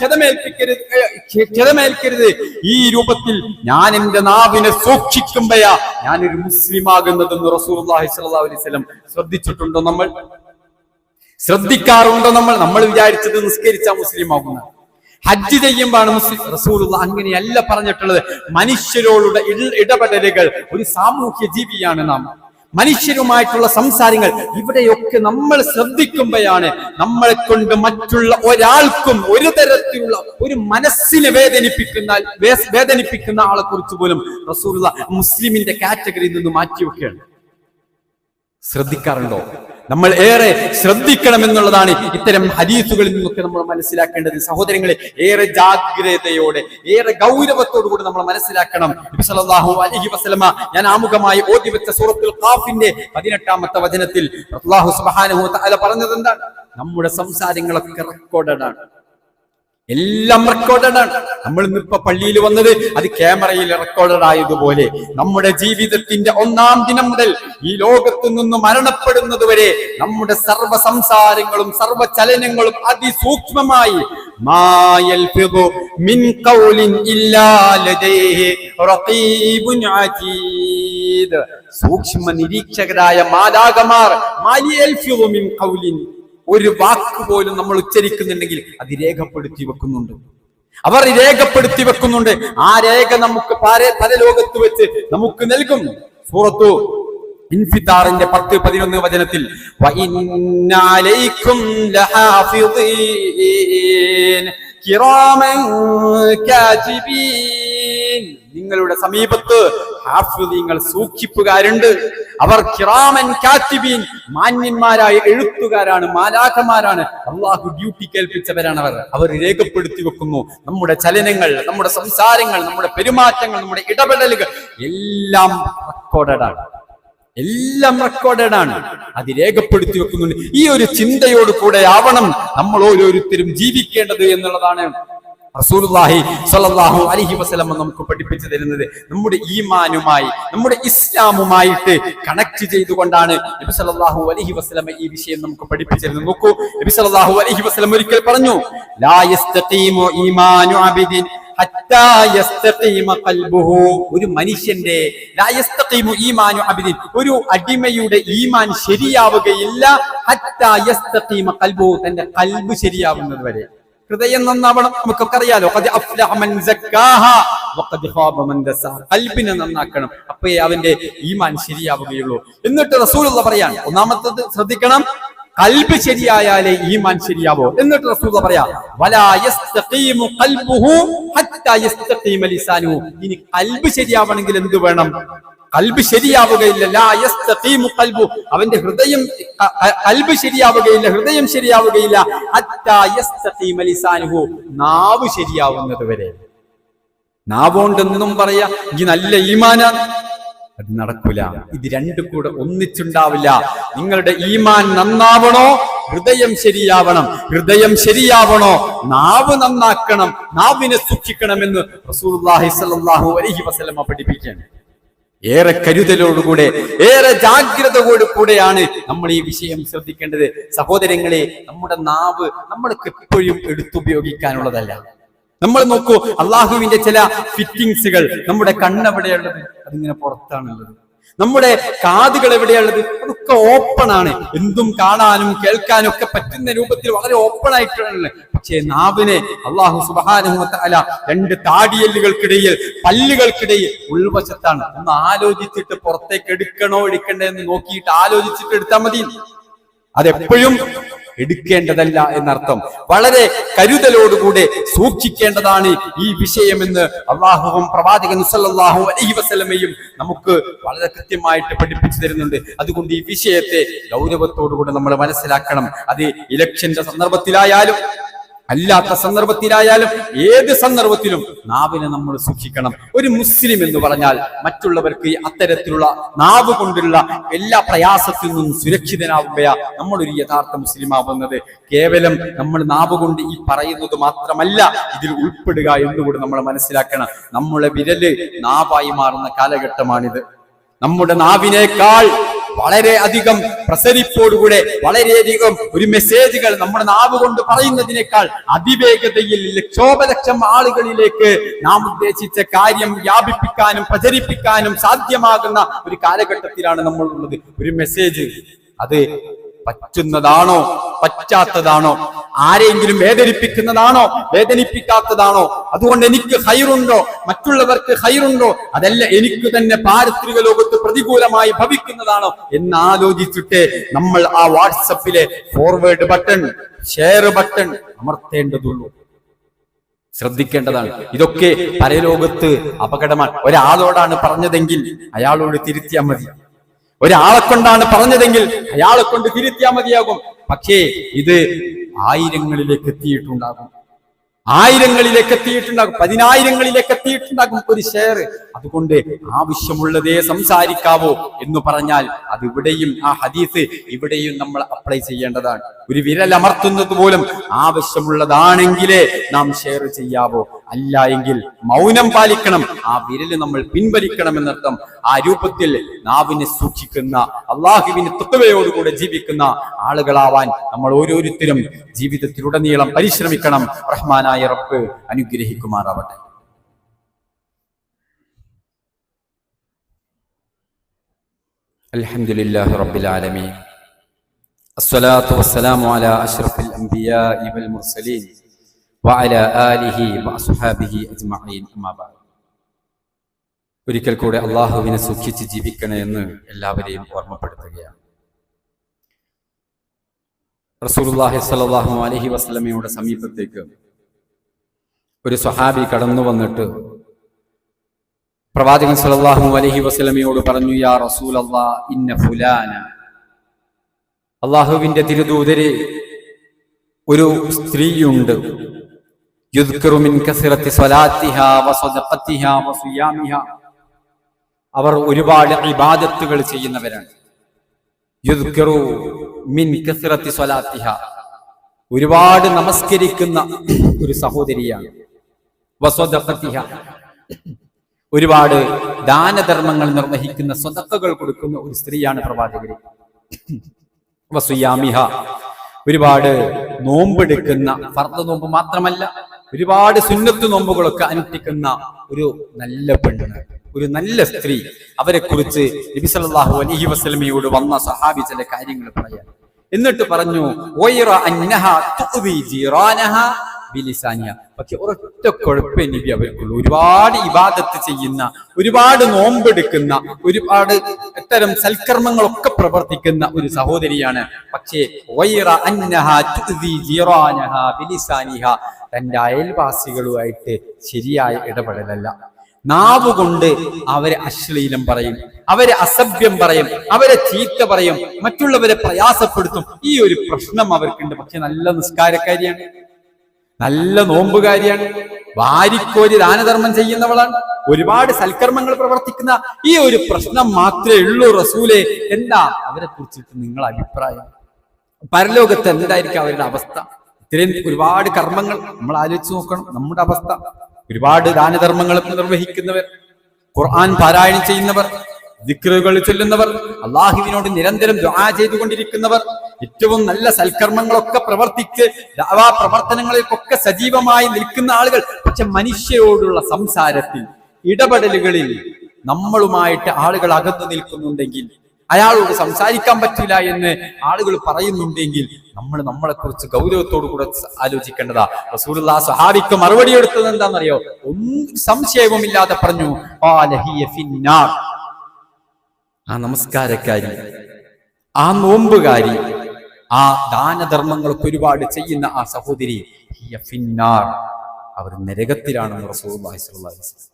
ക്ഷതമേൽക്കരുത്. ഈ രൂപത്തിൽ ഞാൻ എന്റെ നാവിനെ സൂക്ഷിക്കുമ്പോഴാ ഞാനൊരു മുസ്ലിം ആകുന്നതെന്ന് റസൂലുള്ളാഹി സ്വല്ലല്ലാഹു അലൈഹി വസല്ലം ശ്രദ്ധിച്ചിട്ടുണ്ടോ? നമ്മൾ ശ്രദ്ധിക്കാറുണ്ടോ? നമ്മൾ വിചാരിച്ചത് നിസ്കരിച്ച മുസ്ലിം ആകുന്ന, ഹജ്ജ് ചെയ്യുമ്പോഴാണ് മുസ്ലിം. റസൂലുള്ളാഹി അങ്ങനെയല്ല പറഞ്ഞിട്ടുള്ളത്. മനുഷ്യരോടുള്ള ഇടപെടലുകൾ, ഒരു സാമൂഹ്യ ജീവിയാണ് നാം. മനുഷ്യരുമായിട്ടുള്ള സംസാരങ്ങൾ, ഇവിടെയൊക്കെ നമ്മൾ ശ്രദ്ധിക്കുമ്പോഴാണ് നമ്മളെ കൊണ്ട് മറ്റുള്ള ഒരാൾക്കും ഒരു തരത്തിലുള്ള ഒരു മനസ്സിനെ വേദനിപ്പിക്കുന്ന ആളെ കുറിച്ച് പോലും റസൂലുള്ളാഹി മുസ്ലിമിന്റെ കാറ്റഗറിയിൽ നിന്ന് മാറ്റിവെക്കുകയാണ്. ശ്രദ്ധിക്കാറുണ്ടോ? നമ്മൾ ഏറെ ശ്രദ്ധിക്കണം എന്നുള്ളതാണ് ഇത്തരം ഹദീസുകളിൽ നിന്നൊക്കെ നമ്മൾ മനസ്സിലാക്കേണ്ടത്. സഹോദരങ്ങളെ, ഏറെ ജാഗ്രതയോടെ, ഏറെ ഗൗരവത്തോടു കൂടി നമ്മൾ മനസ്സിലാക്കണം. നബി സല്ലല്ലാഹു അലൈഹി വസല്ലമ ഞാൻ ആമുഖമായി ഓതി വെച്ച സൂറത്തുൽ ഖാഫിന്റെ 18ാമത്തെ വചനത്തിൽ അല്ലാഹു സുബ്ഹാനഹു വ തആല പറഞ്ഞത് എന്താണ്? നമ്മുടെ സംസാരങ്ങളൊക്കെ റെക്കോർഡഡ് ആണ്, എല്ലാം റെക്കോർഡഡ് ആണ്. നമ്മൾ ഇന്നിപ്പോ പള്ളിയിൽ വന്നത് അത് ക്യാമറയിൽ റെക്കോർഡഡ് ആയതുപോലെ നമ്മുടെ ജീവിതത്തിന്റെ 1-ാം ദിനം മുതൽ ഈ ലോകത്തു നിന്ന് മരണപ്പെടുന്നത് വരെ നമ്മുടെ സർവ്വ സംസാരങ്ങളും സർവ്വ ചലനങ്ങളും അതിസൂക്ഷ്മമായി മിൻ ഖൗലിൻ ഇല്ലാ ലദൈഹി റഖീബുൻ അതീദ്, സൂക്ഷ്മ നിരീക്ഷകരായ മാലാഖമാർ മിൻ ഖൗലിൻ, ഒരു വാക്ക് പോലും നമ്മൾ ഉച്ചരിക്കുന്നുണ്ടെങ്കിൽ അത് രേഖപ്പെടുത്തി വെക്കുന്നുണ്ട്. അവർ രേഖപ്പെടുത്തി വെക്കുന്നുണ്ട്. ആ രേഖ നമുക്ക് പരലോകത്ത് വെച്ച് നമുക്ക് നൽകും. സൂറത്തു ഇൻഫിതാറിന്റെ 10-11 വചനത്തിൽ വഇന്ന അലൈക്കും ലഹാഫിദീൻ കിറാമൻ കാതിബീൻ, നിങ്ങളുടെ സമീപത്ത് ഹാഫിളീങ്ങൾ സൂക്ഷിപ്പുകാരുണ്ട്. അവർ കിറാമൻ കാതിബീൻ, മാന്യന്മാരായ എഴുത്തുകാരാണ്, മാലാഖമാരാണ്. അള്ളാഹു ഡ്യൂട്ടി കേൾപ്പിച്ചവരാണ് അവർ രേഖപ്പെടുത്തി വെക്കുന്നു. നമ്മുടെ ചലനങ്ങൾ, നമ്മുടെ സംസാരങ്ങൾ, നമ്മുടെ പെരുമാറ്റങ്ങൾ, നമ്മുടെ ഇടപെടലുകൾ എല്ലാം റെക്കോർഡഡ് ആണ്. അത് രേഖപ്പെടുത്തി വെക്കുന്നുണ്ട്. ഈ ഒരു ചിന്തയോട് കൂടെ ആവണം നമ്മൾ ഓരോരുത്തരും ജീവിക്കേണ്ടത് എന്നുള്ളതാണ് റസൂലുള്ളാഹി സ്വല്ലല്ലാഹു അലൈഹി വസല്ലം നമുക്ക് പഠിപ്പിച്ചു തരുന്നത്. നമ്മുടെ ഈമാനുമായി, നമ്മുടെ ഇസ്ലാമുമായിട്ട് കണക്ട് ചെയ്തുകൊണ്ടാണ് നബി സല്ലല്ലാഹു അലൈഹി വസല്ലം ഈ വിഷയം നമുക്ക് പഠിപ്പിച്ചിരുന്നത്. നോക്കൂ, നബി സല്ലല്ലാഹു അലൈഹി വസല്ലം ഒരിക്കൽ പറഞ്ഞു, ലാ യസ്തഖീമു ഈമാനു അബ്ദിൻ ഹത്താ യസ്തഖീമ ഖൽബുഹു. ഒരു മനുഷ്യന്റെ ലാ യസ്തഖീമു ഈമാനു അബ്ദിൻ, ഒരു അടിമയുടെ ഈമാൻ ശരിയാവുകയില്ല ഹത്താ യസ്തഖീമ ഖൽബുഹു, തന്റെ ഖൽബ് ശരിയാവുന്നത് വരെ. ഹൃദയം നന്നാവണം, നമുക്കൊക്കെ അറിയാലോ. ഖദ് അഫ്ലഹ മൻ സക്കാഹ വഖദ് ഖാബ മൻ ദസാഹ. ഖൽബിനെ നന്നാക്കണം, അപ്പോഴേ അവന്റെ ഈമാൻ ശരിയാവുകയുള്ളൂ. എന്നിട്ട് റസൂലുള്ളാഹി പറയാണ്, ഒന്നാമത്തേത് ശ്രദ്ധിക്കണം, ഖൽബ് ശരിയായാലേ ഈമാൻ ശരിയാവോ. എന്നിട്ട് റസൂലുള്ളാഹി പറയാ, വലാ യസ്തഖീമു ഖൽബുഹു ഹത്താ യസ്തഖീമ ലിസാനുഹു. ഇനി ഖൽബ് ശരിയാവണമെങ്കിൽ എന്ത് വേണം? ഖൽബ് ശരിയാവുകയില്ല. ലാ യസ്തഖീമു ഖൽബു, അവന്റെ ഹൃദയം, ഖൽബ് ശരിയാവുകയില്ല, ഹൃദയം ശരിയാവുകയില്ല. ഹത്താ യസ്തഖീമ ലിസാനുഹു, നാവ് ശരിയാവുന്നത് വരെ. നാവുകൊണ്ടെന്നും പറയാ ഈ നല്ല ഈമാനാണ്, അത് നടക്കൂല. ഇത് രണ്ടും കൂടെ ഒന്നിച്ചുണ്ടാവില്ല. നിങ്ങളുടെ ഈമാൻ നന്നാവണോ, ഹൃദയം ശരിയാവണം. ഹൃദയം ശരിയാവണോ, നാവ് നന്നാക്കണം, നാവിനെ സൂക്ഷിക്കണമെന്ന് റസൂലുള്ളാഹി സ്വല്ലല്ലാഹു അലൈഹി വസല്ലം പഠിപ്പിക്കുകയാണ്. ഏറെ കരുതലോടുകൂടെ, ഏറെ ജാഗ്രതയോടുകൂടെയാണ് നമ്മൾ ഈ വിഷയം ശ്രദ്ധിക്കേണ്ടത്. സഹോദരങ്ങളെ, നമ്മുടെ നാവ് നമ്മൾക്ക് എപ്പോഴും എടുത്തുപയോഗിക്കാനുള്ളതല്ല. നമ്മൾ നോക്കൂ, അള്ളാഹുവിന്റെ ചില ഫിറ്റിങ്സുകൾ, നമ്മുടെ കണ്ണെവിടെയുള്ളത്? അതിങ്ങനെ പുറത്താണുള്ളത്. നമ്മുടെ കാതുകൾ എവിടെയുള്ളത്? അതൊക്കെ ഓപ്പൺ ആണ്. എന്തും കാണാനും കേൾക്കാനും ഒക്കെ പറ്റുന്ന രൂപത്തിൽ വളരെ ഓപ്പൺ ആയിട്ടുള്ളത്. പക്ഷേ നാവിനെ അല്ലാഹു സുബ്ഹാനഹു വ തആല രണ്ട് താടിയെല്ലുകൾക്കിടയിൽ, പല്ലുകൾക്കിടയിൽ ഉൾവശത്താണ്. ഒന്ന് ആലോചിച്ചിട്ട് പുറത്തേക്ക് എടുക്കണോ എടുക്കണ്ടേ എന്ന് നോക്കിയിട്ട് ആലോചിച്ചിട്ട് എടുത്താൽ മതി. അതെപ്പോഴും എടുക്കേണ്ടതല്ല എന്നർത്ഥം. വളരെ കരുതലോടുകൂടെ സൂക്ഷിക്കേണ്ടതാണ് ഈ വിഷയമെന്ന് അള്ളാഹുവും പ്രവാചകൻ സല്ലല്ലാഹു അലൈഹി വസല്ലമയും നമുക്ക് വളരെ കൃത്യമായിട്ട് പഠിപ്പിച്ചു തരുന്നുണ്ട്. അതുകൊണ്ട് ഈ വിഷയത്തെ ഗൗരവത്തോടുകൂടെ നമ്മൾ മനസ്സിലാക്കണം. അത് ഇലക്ഷന്റെ സന്ദർഭത്തിലായാലും അല്ലാത്ത സന്ദർഭത്തിലായാലും ഏത് സന്ദർഭത്തിലും നാവിനെ നമ്മൾ സൂക്ഷിക്കണം. ഒരു മുസ്ലിം എന്ന് പറഞ്ഞാൽ മറ്റുള്ളവർക്ക് അത്തരത്തിലുള്ള നാവ് കൊണ്ടുള്ള എല്ലാ പ്രയാസത്തിൽ നിന്നും സുരക്ഷിതനാവുകയാ നമ്മളൊരു യഥാർത്ഥ മുസ്ലിം ആവുന്നത്. കേവലം നമ്മൾ നാവ് കൊണ്ട് ഈ പറയുന്നത് മാത്രമല്ല ഇതിൽ ഉൾപ്പെടുക എന്നുകൂടി നമ്മൾ മനസ്സിലാക്കണം. നമ്മുടെ വിരല് നാവായി മാറുന്ന കാലഘട്ടമാണിത്. നമ്മുടെ നാവിനേക്കാൾ വളരെ അധികം പ്രസരിപ്പോടുകൂടെ വളരെയധികം ഒരു മെസ്സേജുകൾ നമ്മുടെ നാവ് കൊണ്ട് പറയുന്നതിനേക്കാൾ അതിവേഗതയിൽ ലക്ഷോപലക്ഷം ആളുകളിലേക്ക് നാം ഉദ്ദേശിച്ച കാര്യം വ്യാപിപ്പിക്കാനും പ്രചരിപ്പിക്കാനും സാധ്യമാകുന്ന ഒരു കാലഘട്ടത്തിലാണ് നമ്മൾ ഉള്ളത്. ഒരു മെസ്സേജ് അത് പറ്റുന്നതാണോ പറ്റാത്തതാണോ, ആരെങ്കിലും വേദനിപ്പിക്കുന്നതാണോ വേദനിപ്പിക്കാത്തതാണോ, അതുകൊണ്ട് എനിക്ക് ഹൈറുണ്ടോ മറ്റുള്ളവർക്ക് ഹൈറുണ്ടോ, അതല്ല എനിക്ക് തന്നെ പാരിത്രിക ലോകത്ത് പ്രതികൂലമായി ഭവിക്കുന്നതാണോ എന്നാലോചിച്ചിട്ട് നമ്മൾ ആ വാട്സപ്പിലെ ഫോർവേഡ് ബട്ടൺ, ഷെയർ ബട്ടൺ അമർത്തേണ്ടതുള്ളൂ. ശ്രദ്ധിക്കേണ്ടതാണ്. ഇതൊക്കെ പരലോകത്ത് അപകടമാണ്. ഒരാളോടാണ് പറഞ്ഞതെങ്കിൽ അയാളോട് തിരുത്തിയാൽ മതി. ഒരാളെ കൊണ്ടാണ് പറഞ്ഞതെങ്കിൽ അയാളെ കൊണ്ട് തിരുത്തിയാൽ മതിയാകും. പക്ഷേ ഇത് ആയിരങ്ങളിലേക്ക് എത്തിയിട്ടുണ്ടാകും, പതിനായിരങ്ങളിലേക്ക് എത്തിയിട്ടുണ്ടാകും ഒരു ഷെയർ. അതുകൊണ്ട് ആവശ്യമുള്ളതേ സംസാരിക്കാവോ എന്ന് പറഞ്ഞാൽ അത് ഇവിടെയും ആ ഹദീസ് ഇവിടെയും നമ്മൾ അപ്ലൈ ചെയ്യേണ്ടതാണ്. ഒരു വിരൽ അമർത്തുന്നത് പോലും ആവശ്യമുള്ളതാണെങ്കിലേ നാം ഷെയർ ചെയ്യാവോ, അല്ല എങ്കിൽ മൗനം പാലിക്കണം. ആ വിരല് നമ്മൾ പിൻവലിക്കണം എന്നർത്ഥം. ആ രൂപത്തിൽ നാവിനെ സൂക്ഷിക്കുന്ന, അള്ളാഹുവിന്റെ തഖ്വയോടുകൂടെ ജീവിക്കുന്ന ആളുകളാവാൻ നമ്മൾ ഓരോരുത്തരും ജീവിതത്തിലുടനീളം പരിശ്രമിക്കണം. റഹ്മാനായ റബ്ബ് അനുഗ്രഹിക്കുമാറാവട്ടെ. അൽഹംദുലില്ലാഹി റബ്ബിൽ ആലമീൻ, അസ്സലാത്തു വസ്സലാമു അലാ അഷ്റഫിൽ അംബിയാഇ വൽ മുർസലീൻ വഅലാ ആലിഹി വഅസ്ഹാബിഹി അജ്മഈൻ. അമ്മാ ബഅദ്. ഒരിക്കൽ കൂടെ അള്ളാഹുവിനെ സൂക്ഷിച്ച് ജീവിക്കണേ എന്ന് എല്ലാവരെയും ഓർമ്മപ്പെടുത്തുകയാണ്. റസൂലുള്ളാഹി സ്വല്ലല്ലാഹു അലൈഹി വസല്ലമയുടെ സമീപത്തേക്ക് ഒരു സ്വഹാബി കടന്നു വന്നിട്ട് പ്രവാചകൻ സല്ലല്ലാഹു അലൈഹി വസല്ലമയോട് പറഞ്ഞു, യാ റസൂലല്ലാഹ് ഇന്ന ഫുലാന, അള്ളാഹുവിന്റെ തിരുദൂതരെ, ഒരു സ്ത്രീയുണ്ട്, യുദ്കറു മിൻ കസറത്തി സ്വലാത്തിഹാ വസദഖത്തിഹാ വസിയാമിഹാ, അവർ ഒരുപാട് ഇബാദത്തുകൾ ചെയ്യുന്നവരാണ്. യുദ്കറു മിൻ കസറത്തി സ്വലാത്തിഹാ, ഒരുപാട് നമസ്കരിക്കുന്ന ഒരു സഹോദരിയാണ്. വസദഖത്തിഹാ, ഒരുപാട് ദാനധർമ്മങ്ങൾ നിർവഹിക്കുന്ന, സ്വതക്കകൾ കൊടുക്കുന്ന ഒരു സ്ത്രീയാണ് പ്രവാചകരെ. വസിയാമിഹ, ഒരുപാട് നോമ്പെടുക്കുന്ന, ഫർദ് നോമ്പ് മാത്രമല്ല ഒരുപാട് സുന്നത്ത് നോമ്പുകളൊക്കെ അനുഷ്ഠിക്കുന്ന ഒരു നല്ല പെണ്ണ്, ഒരു നല്ല സ്ത്രീ. അവരെ കുറിച്ച് നബി സല്ലല്ലാഹു അലൈഹി വസല്ലമയോട് വന്ന സഹാബി ചില കാര്യങ്ങൾ പറയാൻ. എന്നിട്ട് പറഞ്ഞു, പക്ഷെ ഒരൊറ്റ കുഴപ്പം നബി അവർക്കുള്ളൂ. ഒരുപാട് ഇബാദത്ത് ചെയ്യുന്ന, ഒരുപാട് നോമ്പെടുക്കുന്ന, ഒരുപാട് ഇത്തരം സൽക്കർമ്മങ്ങളൊക്കെ പ്രവർത്തിക്കുന്ന ഒരു സഹോദരിയാണ്. പക്ഷേ തന്റെ അയൽവാസികളുമായിട്ട് ശരിയായ ഇടപെടലല്ല. നാവുകൊണ്ട് അവരെ അശ്ലീലം പറയും, അവരെ അസഭ്യം പറയും, അവരെ ചീത്ത പറയും, മറ്റുള്ളവരെ പ്രയാസപ്പെടുത്തും. ഈ ഒരു പ്രശ്നം അവർക്കുണ്ട്. പക്ഷെ നല്ല നിസ്കാരക്കാരിയാണ്, നല്ല നോമ്പുകാരിയാണ്, വാരിക്കോരി ദാനധർമ്മം ചെയ്യുന്നവളാണ്, ഒരുപാട് സൽക്കർമ്മങ്ങൾ പ്രവർത്തിക്കുന്ന. ഈ ഒരു പ്രശ്നം മാത്രമേ ഉള്ളൂ റസൂലേ. എന്താ അവരെ കുറിച്ചിട്ട് നിങ്ങളുടെ അഭിപ്രായം? പരലോകത്ത് എന്തായിരിക്കും അവരുടെ അവസ്ഥ? ഇത്രയും ഒരുപാട് കർമ്മങ്ങൾ നമ്മൾ ആലോചിച്ച് നോക്കണം. നമ്മുടെ അവസ്ഥ, ഒരുപാട് ദാനധർമ്മങ്ങൾ നിർവഹിക്കുന്നവർ, ഖുർആൻ പാരായണം ചെയ്യുന്നവർ, ദിക്റുകൾ ചൊല്ലുന്നവർ, അള്ളാഹുവിനോട് നിരന്തരം ദുആ ചെയ്തുകൊണ്ടിരിക്കുന്നവർ, ഏറ്റവും നല്ല സൽക്കർമ്മങ്ങളൊക്കെ പ്രവർത്തിച്ച് ദഅവാ പ്രവർത്തനങ്ങളിലൊക്കെ സജീവമായി നിൽക്കുന്ന ആളുകൾ. പക്ഷെ മനുഷ്യരോടുള്ള സംസാരത്തിൽ, ഇടപെടലുകളിൽ നമ്മളുമായിട്ട് ആളുകൾ അകന്നു നിൽക്കുന്നുണ്ടെങ്കിൽ, അയാളോട് സംസാരിക്കാൻ പറ്റില്ല എന്ന് ആളുകൾ പറയുന്നുണ്ടെങ്കിൽ, നമ്മൾ നമ്മളെ കുറിച്ച് ഗൗരവത്തോടു കൂടെ ആലോചിക്കേണ്ടതാ. റസൂലുള്ളാഹി സ്വഹാബിക്ക് മറുപടി എടുത്തത് എന്താണെന്നറിയോ? ഒന്നും സംശയവുമില്ലാതെ പറഞ്ഞു, ആ നമസ്കാരക്കാരി, ആ നോമ്പുകാരി, ആ ദാനധർമ്മങ്ങളൊക്കെ ഒരുപാട് ചെയ്യുന്ന ആ സഹോദരി, അവർ നരകത്തിലാണെന്ന് റസൂലുള്ളാഹി സ്വല്ലല്ലാഹു അലൈഹി വസല്ലം.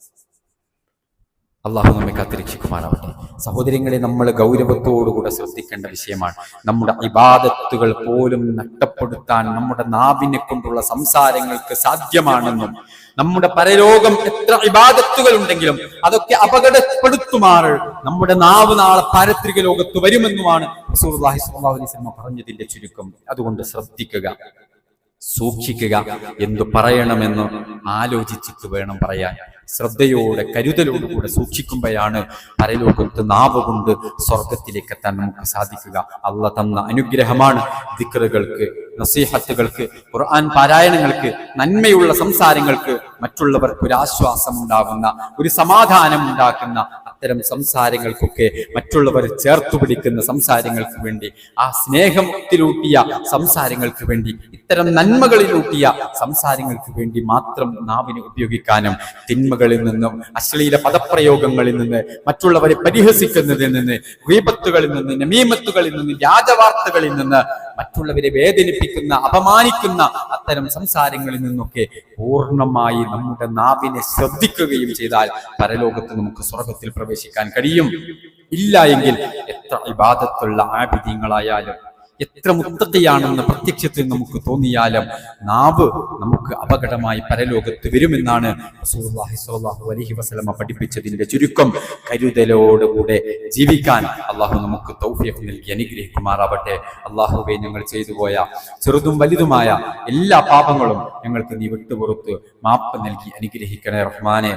അള്ളാഹു നമ്മെ കാത്തിരക്ഷിക്കുമാറാവട്ടെ. സഹോദരങ്ങളെ, നമ്മൾ ഗൗരവത്തോടുകൂടെ ശ്രദ്ധിക്കേണ്ട വിഷയമാണ്. നമ്മുടെ ഇബാദത്തുകൾ പോലും നഷ്ടപ്പെടുത്താൻ നമ്മുടെ നാവിനെ കൊണ്ടുള്ള സംസാരങ്ങൾക്ക് സാധ്യമാണെന്നും, നമ്മുടെ പരലോകം എത്ര ഇബാദത്തുകൾ ഉണ്ടെങ്കിലും അതൊക്കെ അപകടപ്പെടുത്തുമാർ നമ്മുടെ നാവ് നാളെ പാരത്രിക ലോകത്ത് വരുമെന്നുമാണ് റസൂലുള്ളാഹി സ്വല്ലല്ലാഹു അലൈഹി വസല്ലം പറഞ്ഞതിന്റെ ചുരുക്കം. അതുകൊണ്ട് ശ്രദ്ധിക്കുക, സൂക്ഷിക്കുക. എന്തു പറയണമെന്ന് ആലോചിച്ചിട്ട് വേണം പറയാൻ. ശ്രദ്ധയോടെ, കരുതലോടുകൂടെ സൂക്ഷിക്കുമ്പോഴാണ് പരലോകത്ത് നാവ് കൊണ്ട് സ്വർഗത്തിലേക്ക് എത്താൻ നമുക്ക് സാധിക്കുക. അള്ളാഹ് തന്ന അനുഗ്രഹമാണ് ദിക്റുകൾക്ക്, നസീഹത്തുകൾക്ക്, ഖുർആൻ പാരായണങ്ങൾക്ക്, നന്മയുള്ള സംസാരങ്ങൾക്ക്, മറ്റുള്ളവർക്ക് ഒരു ആശ്വാസം ഉണ്ടാകുന്ന, ഒരു സമാധാനം ഉണ്ടാക്കുന്ന അത്തരം സംസാരങ്ങൾക്കൊക്കെ, മറ്റുള്ളവർ ചേർത്തു പിടിക്കുന്ന സംസാരങ്ങൾക്ക് വേണ്ടി, ആ സ്നേഹത്തിലൂട്ടിയ സംസാരങ്ങൾക്ക് വേണ്ടി, ഇത്തരം നന്മകളിലൂട്ടിയ സംസാരങ്ങൾക്ക് വേണ്ടി മാത്രം നാവിനെ ഉപയോഗിക്കാനും, തിന്മകളിൽ നിന്നും, അശ്ലീല പദപ്രയോഗങ്ങളിൽ നിന്ന്, മറ്റുള്ളവരെ പരിഹസിക്കുന്നതിൽ നിന്ന്, ഗീബത്തുകളിൽ നിന്ന്, നമീമത്തുകളിൽ നിന്ന്, വ്യാജവാർത്തകളിൽ നിന്ന്, മറ്റുള്ളവരെ വേദനിപ്പിക്കുന്ന, അപമാനിക്കുന്ന അത്തരം സംസാരങ്ങളിൽ നിന്നൊക്കെ പൂർണ്ണമായി നമ്മുടെ നാവിനെ ശ്രദ്ധിക്കുകയും ചെയ്താൽ പരലോകത്ത് നമുക്ക് സ്വർഗത്തിൽ പ്രവേശിക്കാൻ കഴിയും. ഇല്ല എങ്കിൽ എത്ര ഇബാദത്തുള്ള ആബിദീങ്ങളായാലും, എത്ര മുത്തഖിയാണെന്ന് പ്രത്യക്ഷത്തിൽ നമുക്ക് തോന്നിയാലും, നാവ് നമുക്ക് അപകടമായി പരലോകത്ത് വരുമെന്നാണ് റസൂലുള്ളാഹി സ്വല്ലല്ലാഹു അലൈഹി വസല്ലം പഠിപ്പിച്ചതിന്റെ ചുരുക്കം. കരുതലോടുകൂടെ ജീവിക്കാൻ അള്ളാഹു നമുക്ക് തൗഫീഖ് നൽകി അനുഗ്രഹിക്കുമാറാവട്ടെ. അള്ളാഹുവേ, ഞങ്ങൾ ചെയ്തു പോയ ചെറുതും വലുതുമായ എല്ലാ പാപങ്ങളും ഞങ്ങൾക്ക് നീ വിട്ടുപുറത്ത് മാപ്പ് നൽകി അനുഗ്രഹിക്കണേ റഹ്മാനെ.